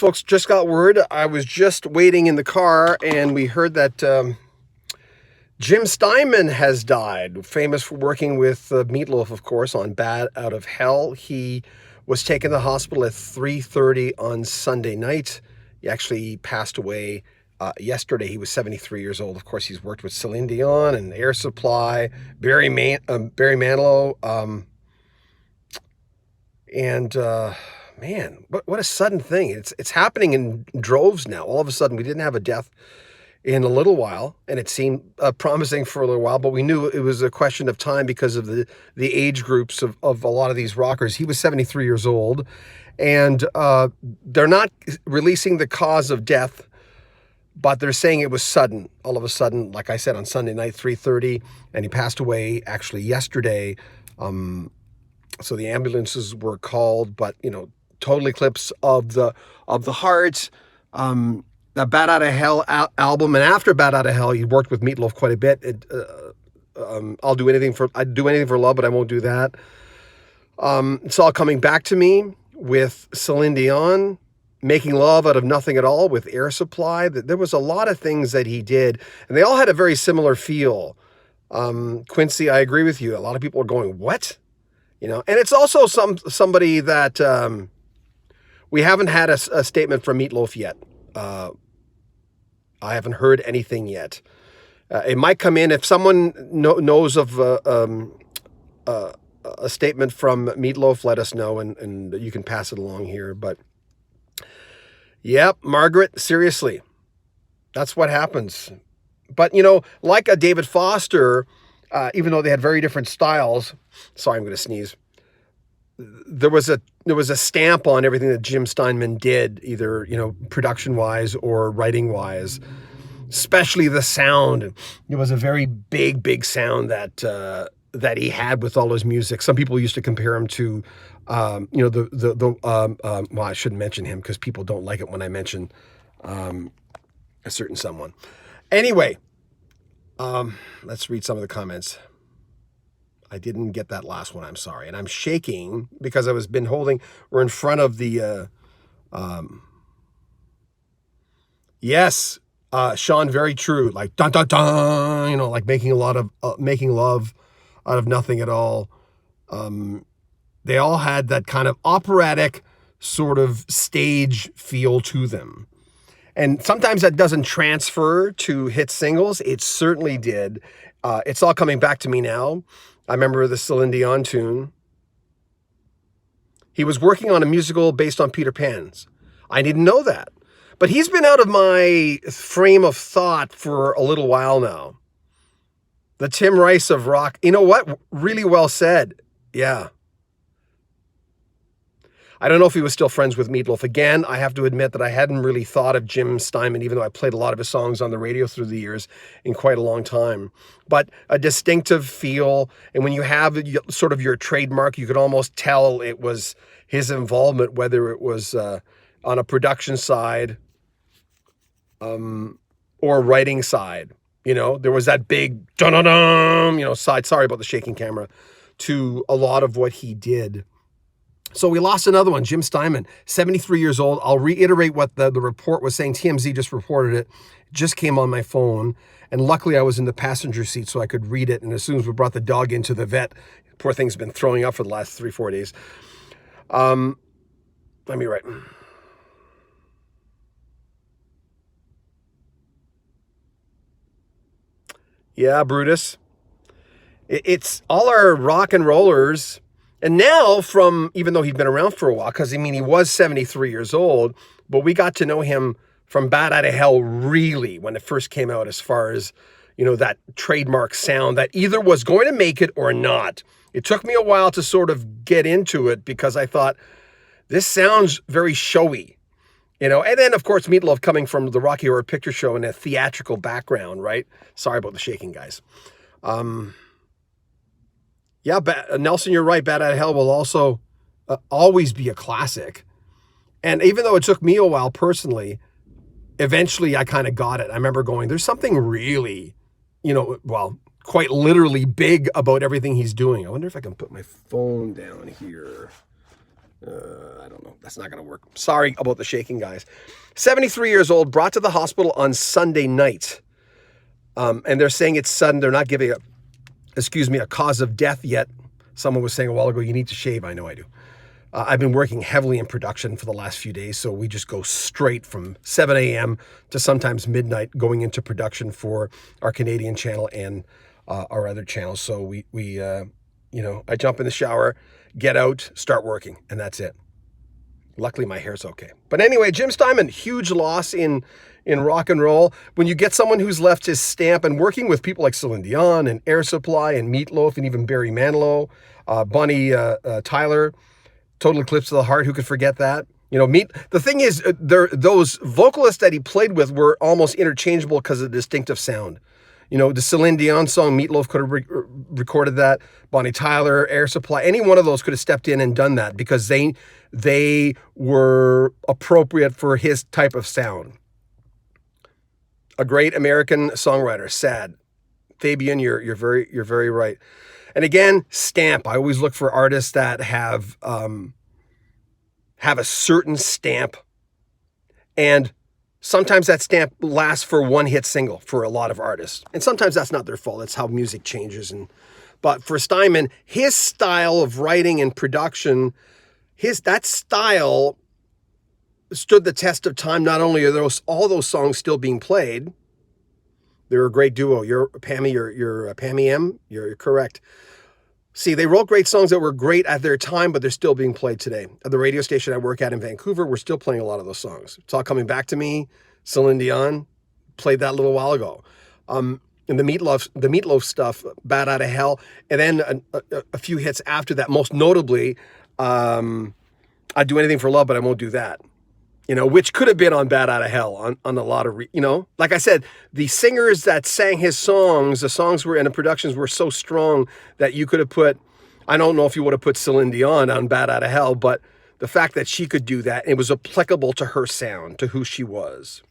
Folks, just got word. I was just waiting in the car and we heard that Jim Steinman has died, famous for working with Meatloaf, of course, on Bad Out of Hell. He was taken to the hospital at 3:30 on Sunday night. He actually passed away yesterday. He was 73 years old. Of course, he's worked with Celine Dion and Air Supply, Barry Manilow, man, what a sudden thing. It's happening in droves now. All of a sudden, we didn't have a death in a little while, and it seemed promising for a little while, but we knew it was a question of time because of the age groups of a lot of these rockers. He was 73 years old, and they're not releasing the cause of death, but they're saying it was sudden. All of a sudden, like I said, on Sunday night, 3:30, and he passed away actually yesterday. So the ambulances were called, but, total eclipse of the heart. The Bad Out of Hell album, and after Bad Out of Hell, he worked with Meatloaf quite a bit. I'd do anything for love, but I won't do that. It's all coming back to me with Celine Dion, Making Love Out of Nothing at All with Air Supply. There was a lot of things that he did, and they all had a very similar feel. Quincy, I agree with you. A lot of people are going, what? And it's also somebody that we haven't had a statement from Meatloaf yet. I haven't heard anything yet. It might come in if someone knows of a statement from Meatloaf. Let us know, and you can pass it along here. But yep, Margaret, seriously, that's what happens. But like a David Foster, even though they had very different styles. Sorry, I'm going to sneeze. There was a stamp on everything that Jim Steinman did, either production wise or writing wise, especially the sound. It was a very big sound that he had with all his music. Some people used to compare him to well, I shouldn't mention him because people don't like it when I mention a certain someone. Anyway, let's read some of the comments. I didn't get that last one. I'm sorry. And I'm shaking because we're in front of the, yes, Sean, very true. Like, dun, dun, dun, like making love out of nothing at all. They all had that kind of operatic sort of stage feel to them. And sometimes that doesn't transfer to hit singles. It certainly did. It's all coming back to me now. I remember the Celine Dion tune. He was working on a musical based on Peter Pan's. I didn't know that. But he's been out of my frame of thought for a little while now. The Tim Rice of rock. You know what? Really well said. Yeah. I don't know if he was still friends with Meatloaf. Again, I have to admit that I hadn't really thought of Jim Steinman, even though I played a lot of his songs on the radio through the years in quite a long time. But a distinctive feel, and when you have sort of your trademark, you could almost tell it was his involvement, whether it was on a production side or writing side. There was that big dun-dun-dun, side, sorry about the shaking camera, to a lot of what he did. So we lost another one, Jim Steinman, 73 years old. I'll reiterate what the report was saying. TMZ just reported it. It just came on my phone. And luckily I was in the passenger seat so I could read it. And as soon as we brought the dog into the vet, poor thing's been throwing up for the last 3-4 days. Let me write. Yeah, Brutus. It's all our rock and rollers. And now even though he'd been around for a while, because he was 73 years old, but we got to know him from Bad Out of Hell really when it first came out, as far as, that trademark sound that either was going to make it or not. It took me a while to sort of get into it because I thought, this sounds very showy, and then of course Meatloaf coming from the Rocky Horror Picture Show in a theatrical background, right? Sorry about the shaking, guys. Yeah, Nelson, you're right. Bad Out of Hell will also always be a classic. And even though it took me a while personally, eventually I kind of got it. I remember going, there's something really, quite literally big about everything he's doing. I wonder if I can put my phone down here. I don't know. That's not going to work. Sorry about the shaking, guys. 73 years old, brought to the hospital on Sunday night. And they're saying it's sudden. They're not giving a cause of death yet. Someone was saying a while ago, you need to shave. I know I do. I've been working heavily in production for the last few days, so we just go straight from 7 a.m. to sometimes midnight going into production for our Canadian channel and our other channels. So we I jump in the shower, get out, start working, and that's it. Luckily, my hair's okay. But anyway, Jim Steinman, huge loss in rock and roll. When you get someone who's left his stamp and working with people like Celine Dion and Air Supply and Meatloaf and even Barry Manilow, Bonnie Tyler, Total Eclipse of the Heart, who could forget that? The thing is, those vocalists that he played with were almost interchangeable because of the distinctive sound. The Celine Dion song, Meatloaf could have recorded that. Bonnie Tyler, Air Supply, any one of those could have stepped in and done that because they were appropriate for his type of sound. A great American songwriter, sad. Fabian, you're very right. And again, stamp. I always look for artists that have a certain stamp, and sometimes that stamp lasts for one hit single for a lot of artists. And sometimes that's not their fault. That's how music changes. But for Steinman, his style of writing and production, that style stood the test of time. Not only are all those songs still being played, they're a great duo. You're Pammy, you're Pammy M. You're correct. See, they wrote great songs that were great at their time, but they're still being played today. At the radio station I work at in Vancouver, we're still playing a lot of those songs. It's All Coming Back to Me, Celine Dion, played that a little while ago. And the Meatloaf stuff, Bad Out of Hell, and then a few hits after that. Most notably, I'd Do Anything for Love, but I Won't Do That. Which could have been on Bad Out of Hell on a lot of, like I said, the singers that sang his songs, the songs were, and the productions were so strong that you could have put, I don't know if you would have put Celine Dion on Bad Out of Hell, but the fact that she could do that, it was applicable to her sound, to who she was.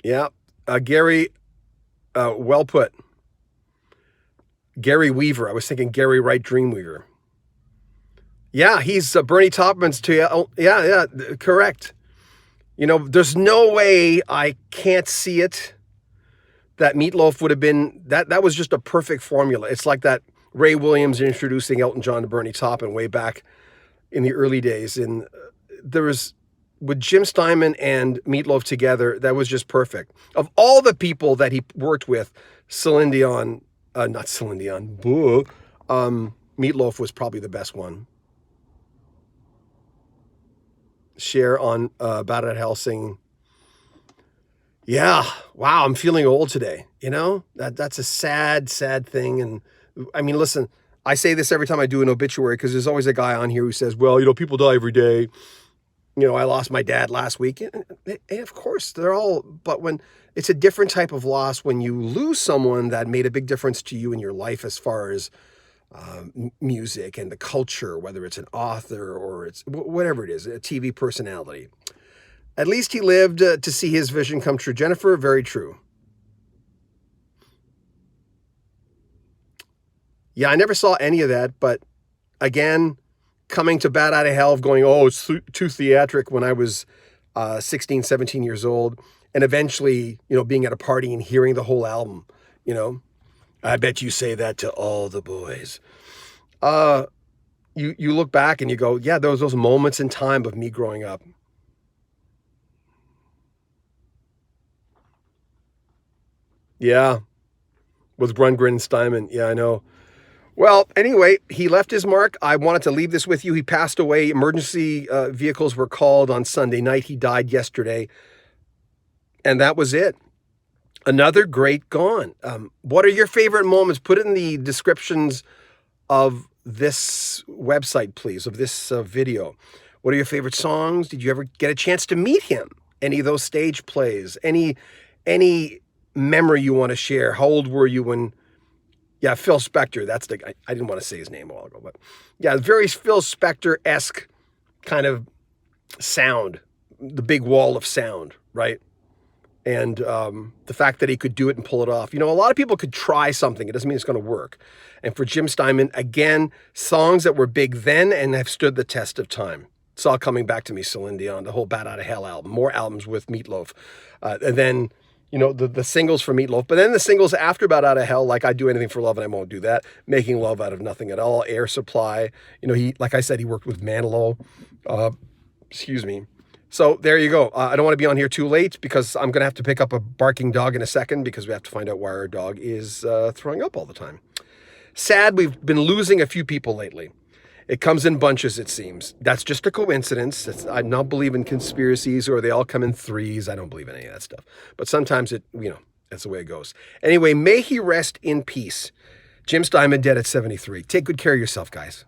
Yeah. Gary, well put. Gary Weaver. I was thinking Gary Wright Dreamweaver. Yeah, he's Bernie Taupman's too. Oh, yeah, correct. There's no way I can't see it that Meatloaf would have been, that was just a perfect formula. It's like that Ray Williams introducing Elton John to Bernie Taupman way back in the early days. And there was, with Jim Steinman and Meatloaf together, that was just perfect. Of all the people that he worked with, Meatloaf was probably the best one. Share on Bad Out of Hell singing, yeah, wow, I'm feeling old today. That's a sad thing. And I mean, listen, I say this every time I do an obituary because there's always a guy on here who says, well, people die every day. I lost my dad last week. And of course, but when it's a different type of loss when you lose someone that made a big difference to you in your life as far as music and the culture, whether it's an author or it's whatever it is, a TV personality. At least he lived to see his vision come true. Jennifer, very true. Yeah, I never saw any of that, but again, coming to Bad Out of Hell, going, it's too theatric when I was 16, 17 years old, and eventually, being at a party and hearing the whole album, I bet you say that to all the boys. You look back and you go, yeah, there was those moments in time of me growing up. Yeah, with Rundgren and Steinman. Yeah, I know. Well, anyway, he left his mark. I wanted to leave this with you. He passed away. Emergency vehicles were called on Sunday night. He died yesterday. And that was it. Another great gone. What are your favorite moments? Put it in the descriptions of this website, please, of this video. What are your favorite songs? Did you ever get a chance to meet him? Any of those stage plays? Any memory you want to share? How old were you when... Yeah, Phil Spector. That's the guy. I didn't want to say his name a while ago, but yeah, very Phil And the fact that he could do it and pull it off. You know, a lot of people could try something. It doesn't mean it's going to work. And for Jim Steinman, again, songs that were big then and have stood the test of time. It's all coming back to me, Celine Dion, the whole Bat Out of Hell album, more albums with Meatloaf. And then, you know, the singles for Meatloaf. But then the singles after Bat Out of Hell, like I'd Do Anything for Love and I Won't Do That, Making Love Out of Nothing at All, Air Supply. You know, he, like I said, he worked with Manilow. Excuse me. So there you go. I don't want to be on here too late because I'm going to have to pick up a barking dog in a second because we have to find out why our dog is throwing up all the time. Sad, we've been losing a few people lately. It comes in bunches, it seems. That's just a coincidence. I don't believe in conspiracies or they all come in threes. I don't believe in any of that stuff. But sometimes that's the way it goes. Anyway, may he rest in peace. Jim Steinman dead at 73. Take good care of yourself, guys.